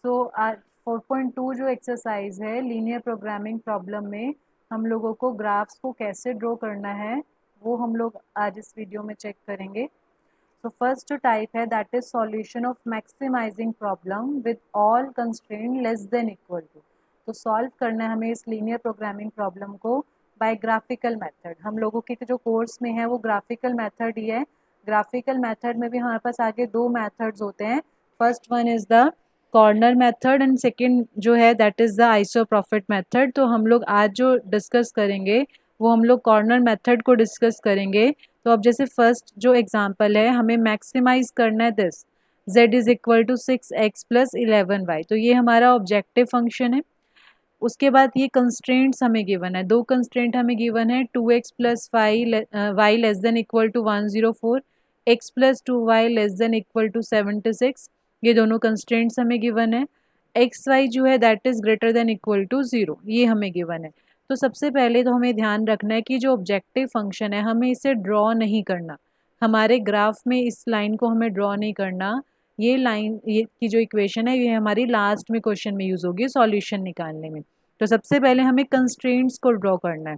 सो आज 4.2 जो एक्सरसाइज है लीनियर प्रोग्रामिंग प्रॉब्लम में हम लोगों को ग्राफ्स को कैसे ड्रॉ करना है वो हम लोग आज इस वीडियो में चेक करेंगे। सो फर्स्ट जो टाइप है that is solution of maximizing problem with all constraint less than equal to. तो सॉल्व करना है हमें इस लीनियर प्रोग्रामिंग प्रॉब्लम को बाय ग्राफिकल मेथड। हम लोगों के जो कोर्स में है वो ग्राफिकल मेथड ही है। ग्राफिकल मेथड में भी हमारे पास आगे दो मेथड्स होते हैं। First one is the corner method and second जो है दैट इज द आइसोप्रॉफिट मेथड। तो हम लोग आज जो डिस्कस करेंगे वो हम लोग कॉर्नर मेथड को डिस्कस करेंगे। तो अब जैसे फर्स्ट जो एग्जांपल है हमें मैक्सिमाइज करना है this z is equal to 6x plus 11y। तो ये हमारा ऑब्जेक्टिव फंक्शन है। उसके बाद ये कंस्ट्रेंट्स हमें गिवन है, दो कंस्ट्रेंट हमें गिवन है 2x plus Y less than equal to 104, x plus 2y less than equal to 76। ये दोनों कंस्ट्रेंट्स हमें गिवन है। एक्स वाई जो है that is greater than equal to 0, ये हमें गिवन है। तो सबसे पहले तो हमें ध्यान रखना है कि जो ऑब्जेक्टिव फंक्शन है हमें इसे ड्रॉ नहीं करना। हमारे ग्राफ में इस लाइन को हमें ड्रॉ नहीं करना। ये लाइन ये की जो इक्वेशन है ये हमारी लास्ट में क्वेश्चन में यूज होगी सॉल्यूशन निकालने में। तो सबसे पहले हमें कंस्ट्रेंट्स को ड्रॉ करना है।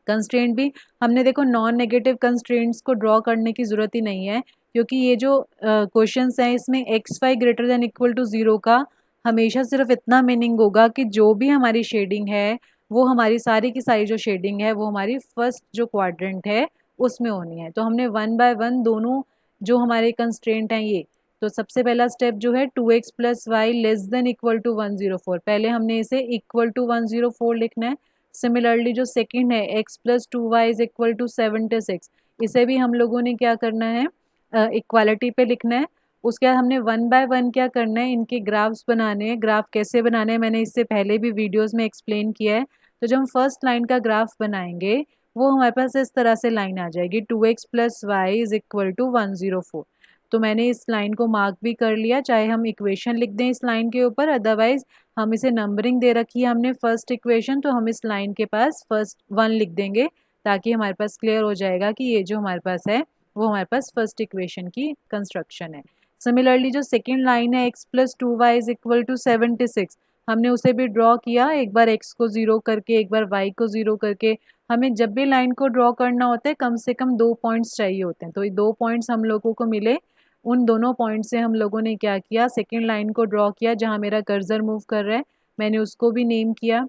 कंस्ट्रेंट भी हमने देखो नॉन नेगेटिव कंस्ट्रेंट्स को ड्रॉ करने की ज़रूरत ही नहीं है, क्योंकि ये जो क्वेश्चंस हैं इसमें X Y greater than equal to 0 का हमेशा सिर्फ इतना मीनिंग होगा कि जो भी हमारी शेडिंग है वो हमारी सारी की सारी जो शेडिंग है वो हमारी फर्स्ट जो क्वाड्रेंट है उसमें होनी है। तो हमने वन बाय वन दोनों जो हमारे कंस्ट्रेंट हैं ये, तो सबसे पहला स्टेप जो है 2x plus Y less than equal to 104, पहले हमने इसे इक्वल टू 104 लिखना है। सिमिलरली जो सेकंड है x plus 2y is equal to 76, इसे भी हम लोगों ने क्या करना है इक्वालिटी पे लिखना है। उसके बाद हमने वन बाय वन क्या करना है इनके ग्राफ्स बनाने हैं। ग्राफ कैसे बनाने हैं मैंने इससे पहले भी वीडियोस में एक्सप्लेन किया है। तो जब हम फर्स्ट लाइन का ग्राफ बनाएंगे वो हमारे पास इस तरह से लाइन आ जाएगी 2x plus Y is equal to 104। तो मैंने इस लाइन को मार्क भी कर लिया, चाहे हम इक्वेशन लिख दें इस लाइन के ऊपर, अदरवाइज हम इसे नंबरिंग दे रखी है हमने फर्स्ट इक्वेशन, तो हम इस लाइन के पास फर्स्ट 1 लिख देंगे ताकि हमारे पास क्लियर हो जाएगा कि ये जो हमारे पास है वो हमारे पास फर्स्ट इक्वेशन की कंस्ट्रक्शन है। सिमिलरली जो सेकेंड लाइन है x plus 2y is equal to 76, हमने उसे भी ड्रॉ किया, एक बार x को 0 करके एक बार y को 0 करके। हमें जब भी लाइन को ड्रॉ करना होता है कम से कम 2 पॉइंट्स चाहिए होते हैं। तो ये 2 पॉइंट्स हम लोगों को मिले, उन दोनों पॉइंट से हम लोगों ने क्या किया सेकेंड लाइन को ड्रॉ किया जहाँ मेरा कर्सर मूव कर रहा है मैंने उसको भी नेम किया।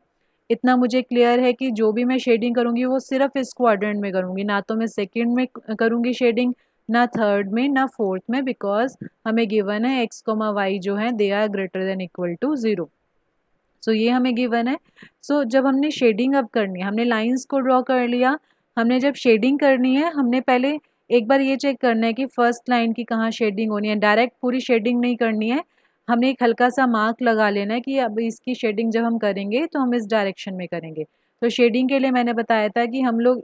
इतना मुझे क्लियर है कि जो भी मैं शेडिंग करूँगी वो सिर्फ इस क्वाड्रेंट में करूँगी, ना तो मैं सेकेंड में करूँगी शेडिंग, ना थर्ड में, ना फोर्थ में, बिकॉज हमें गिवन है x, y जो है they are greater than equal to 0। So ये हमें गिवन है। सो जब हमने शेडिंग अब करनी है, हमने लाइंस को ड्रॉ कर लिया, हमने जब शेडिंग करनी है हमने पहले एक बार ये चेक करना है कि फर्स्ट लाइन की कहाँ शेडिंग होनी है। डायरेक्ट पूरी शेडिंग नहीं करनी है, हमने एक हल्का सा मार्क लगा लेना है कि अब इसकी शेडिंग जब हम करेंगे तो हम इस डायरेक्शन में करेंगे। तो शेडिंग के लिए मैंने बताया था कि हम लोग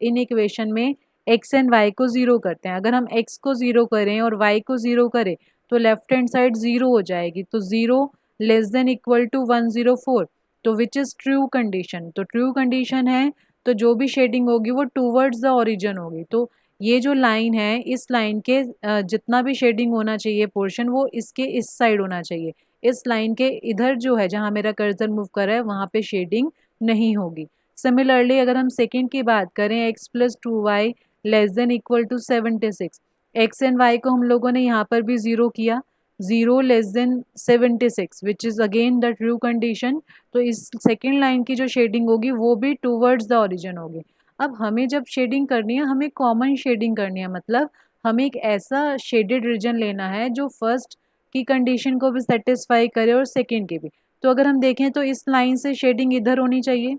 इन इक्वेशन में एक्स एंड वाई को 0 करते हैं। अगर हम एक्स को 0 करें और वाई को 0 करें तो लेफ्ट हैंड साइड 0 हो जाएगी। तो 0 लेस देन इक्वल टू 104, तो विच इज़ ट्रू कंडीशन। तो ट्रू कंडीशन है तो जो भी शेडिंग होगी वो टूवर्ड्स द ओरिजिन होगी। तो ये जो लाइन है इस लाइन के जितना भी शेडिंग होना चाहिए पोर्शन वो इसके इस साइड होना चाहिए। इस लाइन के इधर जो है जहाँ मेरा कर्सर मूव कर रहा है वहाँ पे शेडिंग नहीं होगी। सिमिलरली अगर हम सेकेंड की बात करें x plus 2y less than equal to 76, X and Y को हम लोगों ने यहाँ पर भी 0 किया, 0 less than 76 which is again the true condition. तो इस सेकेंड लाइन की जो शेडिंग होगी वो भी टूवर्ड्स द ओरिजिन होगी। अब हमें जब शेडिंग करनी है हमें कॉमन शेडिंग करनी है, मतलब हमें एक ऐसा शेडेड रीजन लेना है जो फर्स्ट की कंडीशन को भी सेटिस्फाई करे और सेकेंड की भी। तो अगर हम देखें तो इस लाइन से शेडिंग इधर होनी चाहिए,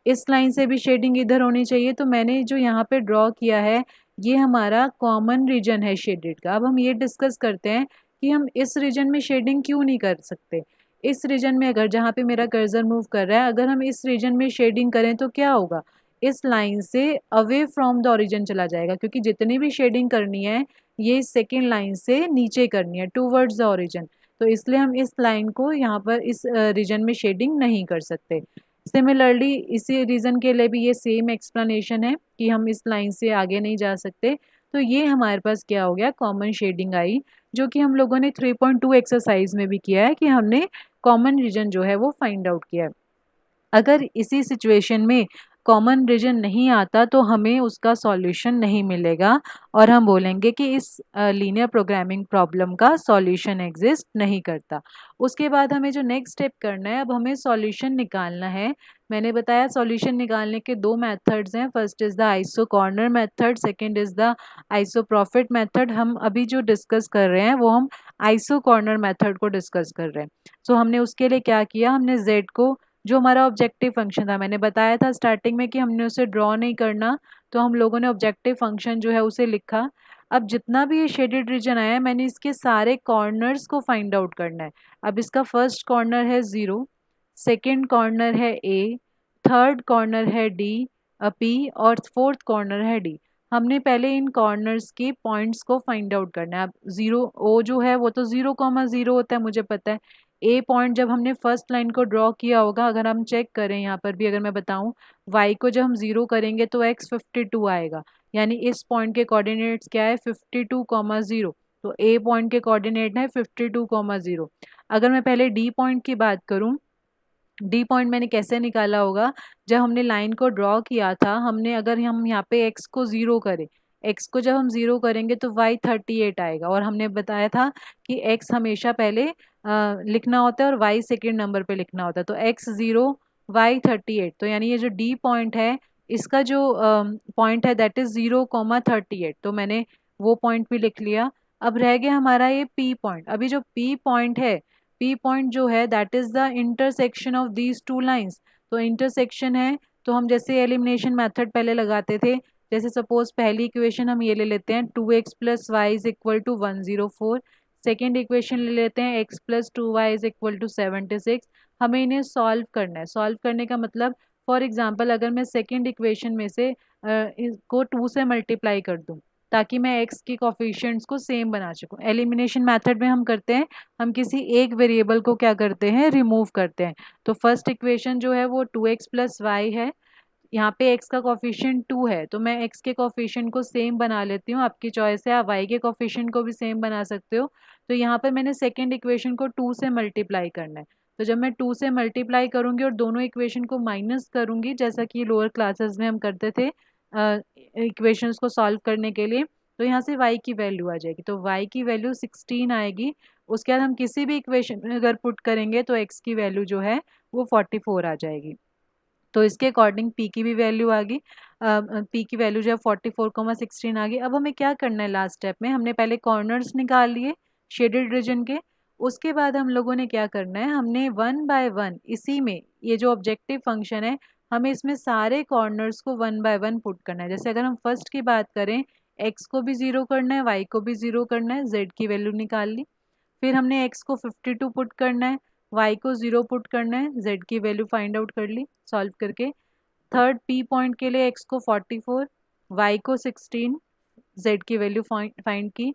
इस लाइन से भी शेडिंग इधर होनी चाहिए। तो मैंने जो यहाँ पे ड्रॉ किया है ये हमारा कॉमन रीजन है शेडेड का। अब हम ये डिस्कस करते हैं कि हम इस रीजन में शेडिंग क्यों नहीं कर सकते। इस रीजन में अगर जहाँ पे मेरा कर्सर मूव कर रहा है अगर हम इस रीजन में शेडिंग करें तो क्या होगा, इस लाइन से अवे फ्रॉम द ओरिजिन चला जाएगा, क्योंकि जितनी भी शेडिंग करनी है ये सेकेंड लाइन से नीचे करनी है टूवर्ड्स द ओरिजिन। तो इसलिए हम इस लाइन को यहाँ पर इस रीजन में शेडिंग नहीं कर सकते। सिमिलरली इसी रीज़न के लिए भी ये सेम एक्सप्लेनेशन है कि हम इस लाइन से आगे नहीं जा सकते। तो ये हमारे पास क्या हो गया, कॉमन शेडिंग आई, जो कि हम लोगों ने 3.2 एक्सरसाइज में भी किया है कि हमने कॉमन रीजन जो है वो फाइंड आउट किया है। अगर इसी सिचुएशन में कॉमन रीजन नहीं आता तो हमें उसका सॉल्यूशन नहीं मिलेगा और हम बोलेंगे कि इस लीनियर प्रोग्रामिंग प्रॉब्लम का सॉल्यूशन एग्जिस्ट नहीं करता। उसके बाद हमें जो नेक्स्ट स्टेप करना है, अब हमें सॉल्यूशन निकालना है। मैंने बताया सॉल्यूशन निकालने के दो मेथड्स हैं, first is the iso corner method, second is the iso profit method. हम अभी जो डिस्कस कर रहे हैं वो हम आइसो कॉर्नर मेथड को डिस्कस कर रहे हैं। सो हमने उसके लिए क्या किया, हमने z को, जो हमारा ऑब्जेक्टिव फंक्शन था, मैंने बताया था स्टार्टिंग में कि हमने उसे ड्रॉ नहीं करना, तो हम लोगों ने ऑब्जेक्टिव फंक्शन जो है उसे लिखा। अब जितना भी ये शेडेड रीजन आया है मैंने इसके सारे कॉर्नर्स को फाइंड आउट करना है। अब इसका फर्स्ट कॉर्नर है 0, सेकेंड कॉर्नर है a, थर्ड कॉर्नर है d, p और फोर्थ कॉर्नर है d। हमने पहले इन कॉर्नर्स के पॉइंट्स को फाइंड आउट करना है। अब 0 o जो है वो तो 0,0 होता है, मुझे पता है। ए पॉइंट जब हमने फर्स्ट लाइन को ड्रॉ किया होगा, अगर हम चेक करें यहाँ पर भी, अगर मैं बताऊँ y को जब हम 0 करेंगे तो x 52 आएगा, यानी इस पॉइंट के कोऑर्डिनेट्स क्या है 52,0। तो a पॉइंट के कोऑर्डिनेट है 52,0। अगर मैं पहले d पॉइंट की बात करूँ, डी पॉइंट मैंने कैसे निकाला होगा, जब हमने लाइन को ड्रॉ किया था, हमने अगर हम यहाँ पे x को 0 करें, x को जब हम 0 करेंगे तो y 38 आएगा, और हमने बताया था कि x हमेशा पहले लिखना होता है और y सेकेंड नंबर पे लिखना होता है, तो x 0 y 38। तो यानी ये जो d पॉइंट है इसका जो पॉइंट है दैट इज 0,38, तो मैंने वो पॉइंट भी लिख लिया। अब रह गया हमारा ये p पॉइंट। अभी जो p पॉइंट है, P पॉइंट जो है that is the intersection of these two lines. तो इंटरसेक्शन है, तो हम जैसे एलिमिनेशन मेथड पहले लगाते थे, जैसे सपोज पहली इक्वेशन हम ये ले लेते हैं 2x plus Y is equal to 104, second equation ले लेते हैं x plus 2y is equal to 76। हमें इन्हें सॉल्व करना है। सॉल्व करने का मतलब, फॉर एग्जाम्पल अगर मैं सेकेंड इक्वेशन में से इसको 2 से मल्टीप्लाई कर दूं ताकि मैं x की कोफिशिएंट्स को सेम बना सकूं। एलिमिनेशन मेथड में हम करते हैं, हम किसी एक वेरिएबल को क्या करते हैं, रिमूव करते हैं। तो फर्स्ट इक्वेशन जो है वो 2x प्लस वाई है, यहाँ पे x का कोफिशिएंट 2 है, तो मैं x के कोफिशिएंट को सेम बना लेती हूँ। आपकी चॉइस है, आप y के कोफिशिएंट को भी सेम बना सकते हो। तो यहाँ पर मैंने सेकेंड इक्वेशन को 2 से मल्टीप्लाई करना है। तो जब मैं 2 से मल्टीप्लाई करूंगी और दोनों इक्वेशन को माइनस करूंगी, जैसा कि लोअर क्लासेस में हम करते थे इक्वेशंस को सॉल्व करने के लिए, तो यहाँ से y की वैल्यू आ जाएगी। तो y की वैल्यू 16 आएगी। उसके बाद हम किसी भी इक्वेशन में अगर पुट करेंगे तो x की वैल्यू जो है वो 44 आ जाएगी। तो इसके अकॉर्डिंग p की भी वैल्यू आ गई, p की वैल्यू जो है 44,16 आ गई। अब हमें क्या करना है, लास्ट स्टेप में हमने पहले कॉर्नर्स निकाल लिए शेडेड रीजन के। उसके बाद हम लोगों ने क्या करना है, हमने 1 बाय 1 इसी में, ये जो ऑब्जेक्टिव फंक्शन है, हमें इसमें सारे कॉर्नर्स को 1 बाय 1 पुट करना है। जैसे अगर हम फर्स्ट की बात करें, x को भी 0 करना है, y को भी 0 करना है, z की वैल्यू निकाल ली। फिर हमने x को 52 पुट करना है, y को 0 पुट करना है, z की वैल्यू फाइंड आउट कर ली सॉल्व करके। थर्ड p पॉइंट के लिए x को 44, y को 16, z की वैल्यू फाइंड की।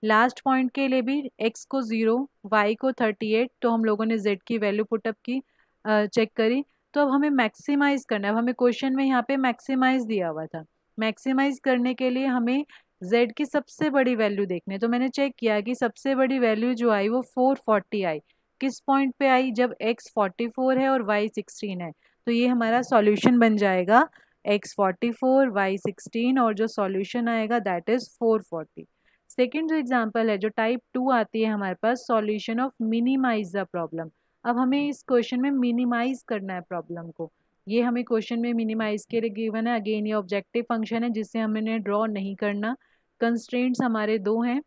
लास्ट पॉइंट के लिए भी x को 0, y को 38, तो हम लोगों ने z की वैल्यू पुटअप की, चेक करी। तो अब हमें मैक्सिमाइज करना है। अब हमें क्वेश्चन में यहाँ पे मैक्सिमाइज दिया हुआ था, मैक्सिमाइज करने के लिए हमें z की सबसे बड़ी वैल्यू देखनी है। तो मैंने चेक किया कि सबसे बड़ी वैल्यू जो आई वो 440 आई। किस पॉइंट पे आई, जब x 44 है और y 16 है। तो ये हमारा सॉल्यूशन बन जाएगा x 44 y 16, और जो सॉल्यूशन आएगा दैट इज 440। सेकेंड जो एग्जाम्पल है, जो टाइप 2 आती है हमारे पास, solution of minimise the problem. अब हमें इस क्वेश्चन में मिनिमाइज करना है प्रॉब्लम को। ये हमें क्वेश्चन में मिनिमाइज के लिए गिवन है। अगेन ये ऑब्जेक्टिव फंक्शन है जिससे हमें ड्रॉ नहीं करना। कंस्ट्रेंट्स हमारे दो हैं,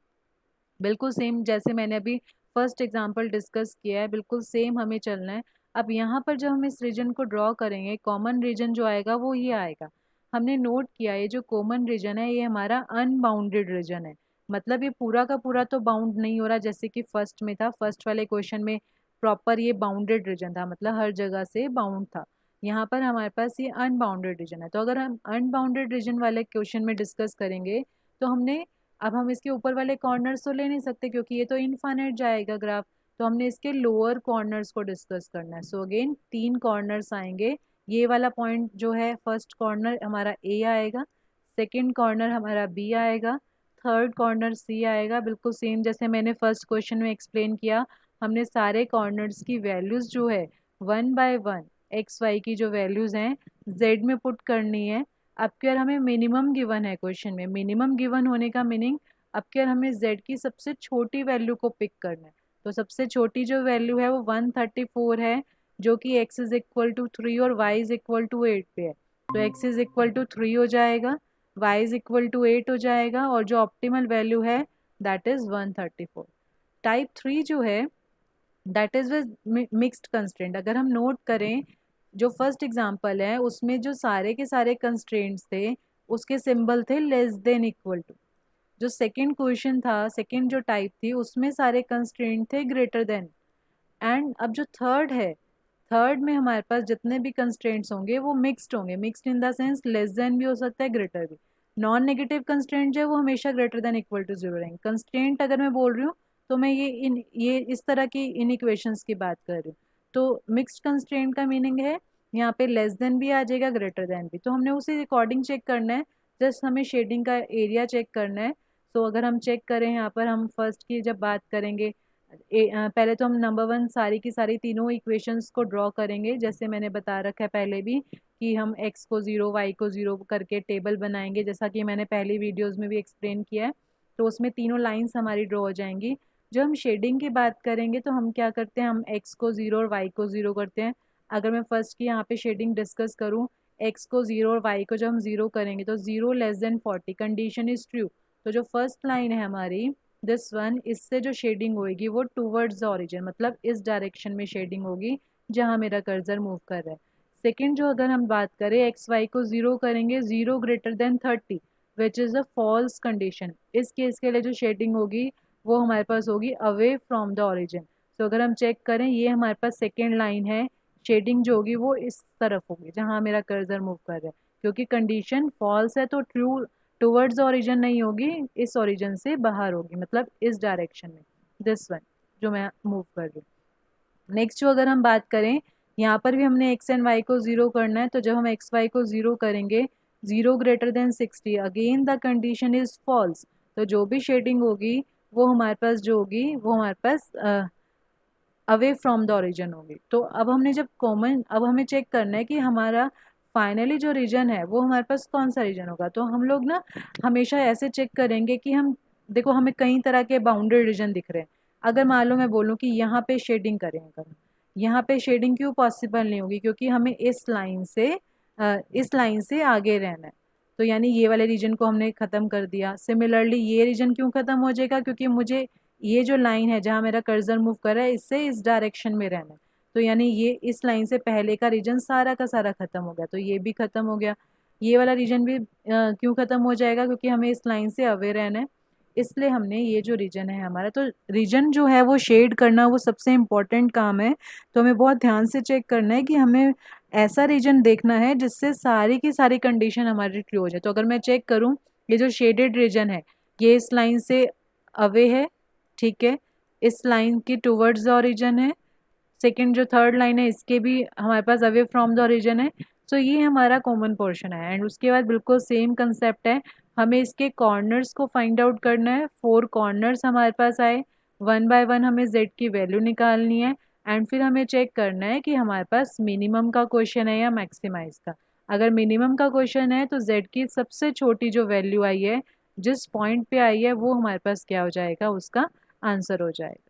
बिल्कुल सेम जैसे मैंने अभी फर्स्ट एग्जांपल डिस्कस किया है, बिल्कुल सेम हमें चलना है। अब यहाँ पर जब हम इस रीजन को ड्रॉ करेंगे, कॉमन रीजन जो आएगा वो ये आएगा। हमने नोट किया ये जो कॉमन रीजन है ये हमारा अनबाउंडेड रीजन है, मतलब ये पूरा का पूरा तो बाउंड नहीं हो रहा जैसे कि फर्स्ट में था। फर्स्ट वाले क्वेश्चन में प्रॉपर ये बाउंडेड रीजन था, मतलब हर जगह से बाउंड था। यहाँ पर हमारे पास ये अनबाउंडेड रीजन है। तो अगर हम अनबाउंडेड रीजन वाले क्वेश्चन में डिस्कस करेंगे तो हमने, अब हम इसके ऊपर वाले कॉर्नर्स तो ले नहीं सकते क्योंकि ये तो इनफाइनाइट जाएगा ग्राफ, तो हमने इसके लोअर कॉर्नर्स को डिस्कस करना है। सो अगेन 3 कॉर्नर्स आएंगे। ये वाला पॉइंट जो है फर्स्ट कॉर्नर हमारा ए आएगा, सेकंड कॉर्नर हमारा बी आएगा, थर्ड कॉर्नर सी आएगा, बिल्कुल सेम जैसे मैंने फर्स्ट क्वेश्चन में एक्सप्लेन किया। हमने सारे कॉर्नर्स की वैल्यूज़ जो है 1 बाय 1 एक्स वाई की जो वैल्यूज़ हैं जेड में पुट करनी है। अब क्या हमें मिनिमम गिवन है क्वेश्चन में, मिनिमम गिवन होने का मीनिंग अब क्या हमें जेड की सबसे छोटी वैल्यू को पिक करना है। तो सबसे छोटी जो वैल्यू है वो 134 है, जो कि x इज इक्वल टू 3 और y इज इक्वल टू 8 पे है। तो x इज इक्वल टू 3 हो जाएगा, y इज इक्वल टू 8 हो जाएगा, और जो ऑप्टिमल वैल्यू है दैट इज 134। टाइप 3 जो है that is with mixed constraint. अगर हम नोट करें जो फर्स्ट एग्जांपल है उसमें जो सारे के सारे कंस्ट्रेंट्स थे उसके सिंबल थे लेस देन इक्वल टू। जो सेकंड क्वेश्चन था, सेकंड जो टाइप थी उसमें सारे कंस्ट्रेंट थे ग्रेटर देन। एंड अब जो थर्ड है, थर्ड में हमारे पास जितने भी कंस्ट्रेंट्स होंगे वो मिक्स्ड होंगे। Mixed in the sense less than भी हो सकता है, ग्रेटर भी। नॉन नेगेटिव कंस्ट्रेंट जो है वो हमेशा greater than equal to zero रहेंगे। कंस्ट्रेंट अगर मैं बोल रही हूँ तो मैं ये इस तरह की इन इक्वेशंस की बात कर रही हूँ। तो मिक्स्ड कंस्ट्रेंट का मीनिंग है यहाँ पे लेस देन भी आ जाएगा, ग्रेटर देन भी। तो हमने उसी अकॉर्डिंग चेक करना है, जस्ट हमें शेडिंग का एरिया चेक करना है। तो अगर हम चेक करें यहाँ पर, हम फर्स्ट की जब बात करेंगे पहले तो हम नंबर 1 सारी की सारी तीनों इक्वेशंस को ड्रॉ करेंगे। जैसे मैंने बता रखा है पहले भी कि हम x को 0 y को 0 करके टेबल बनाएंगे, जैसा कि मैंने पहली वीडियोस में भी एक्सप्लेन किया है। तो उसमें तीनों लाइंस हमारी ड्रॉ हो जाएंगी। जब हम शेडिंग की बात करेंगे तो हम क्या करते हैं, हम x को 0 और y को 0 करते हैं। अगर मैं फर्स्ट की यहाँ पे शेडिंग डिस्कस करूँ, x को 0 और y को जब हम 0 करेंगे तो 0 less than 40 condition is true. तो जो फर्स्ट लाइन है हमारी दिस वन, इससे जो शेडिंग होगी वो टूवर्ड्स द ओरिजिन, मतलब इस डायरेक्शन में शेडिंग होगी जहाँ मेरा कर्सर मूव कर रहा है। सेकेंड जो अगर हम बात करें एक्स वाई को 0 करेंगे, 0 greater than 30 which is a false condition. इस केस के लिए जो शेडिंग होगी वो हमारे पास होगी अवे फ्रॉम द ओरिजिन। तो अगर हम चेक करें, ये हमारे पास सेकेंड लाइन है, शेडिंग जो होगी वो इस तरफ होगी जहाँ मेरा कर्सर मूव कर रहा है। क्योंकि कंडीशन फॉल्स है तो ट्रू टुवर्ड्स ओरिजिन नहीं होगी, इस ओरिजिन से बाहर होगी, मतलब इस डायरेक्शन में, दिस वन जो मैं मूव कर रही हूँ। नेक्स्ट जो अगर हम बात करें, यहाँ पर भी हमने एक्स एंड वाई को 0 करना है। तो जब हम एक्स वाई को 0 करेंगे, 0 greater than 60, again the condition is false. तो जो भी शेडिंग होगी वो हमारे पास जो होगी वो हमारे pass away from the origin होगी। तो अब हमने जब कॉमन, अब हमें चेक करना है कि हमारा फाइनली जो रीजन है वो हमारे पास कौन सा रीजन होगा। तो हम लोग ना हमेशा ऐसे चेक करेंगे कि हम देखो हमें कई तरह के बाउंडेड रीजन दिख रहे हैं। अगर मान लो मैं बोलूँ कि यहाँ पे शेडिंग करें, अगर यहाँ पे शेडिंग क्यों पॉसिबल नहीं होगी, क्योंकि हमें इस लाइन से आगे रहना है। तो यानी ये वाले रीजन को हमने ख़त्म कर दिया। सिमिलरली ये रीजन क्यों ख़त्म हो जाएगा, क्योंकि मुझे ये जो लाइन है जहाँ मेरा कर्सर मूव कर रहा है इससे इस डायरेक्शन में रहना है। तो यानी ये इस लाइन से पहले का रीजन सारा का सारा खत्म हो गया, तो ये भी खत्म हो गया। ये वाला रीजन भी क्यों खत्म हो जाएगा, क्योंकि हमें इस लाइन से अवे रहना है, इसलिए हमने ये जो रीजन है हमारा, तो रीजन जो है वो शेड करना वो सबसे इम्पोर्टेंट काम है। तो हमें बहुत ध्यान से चेक करना है कि हमें ऐसा रीजन देखना है जिससे सारी की सारी कंडीशन हमारी ट्रू हो जाए। तो अगर मैं चेक करूँ, ये जो शेडेड रीजन है ये इस लाइन से अवे है, ठीक है, इस लाइन की टुवर्ड्स द ओरिजिन है। सेकंड जो थर्ड लाइन है इसके भी हमारे pass away from the origin है। सो ये हमारा कॉमन पोर्शन है। एंड उसके बाद बिल्कुल सेम कंसेप्ट है, हमें इसके कॉर्नर्स को फाइंड आउट करना है। 4 कॉर्नर्स हमारे पास आए, 1 बाय 1 हमें z की वैल्यू निकालनी है। एंड फिर हमें चेक करना है कि हमारे पास मिनिमम का क्वेश्चन है या मैक्सिमाइज का। अगर मिनिमम का क्वेश्चन है तो z की सबसे छोटी जो वैल्यू आई है, जिस पॉइंट पे आई है, वो हमारे पास क्या हो जाएगा, उसका आंसर हो जाएगा।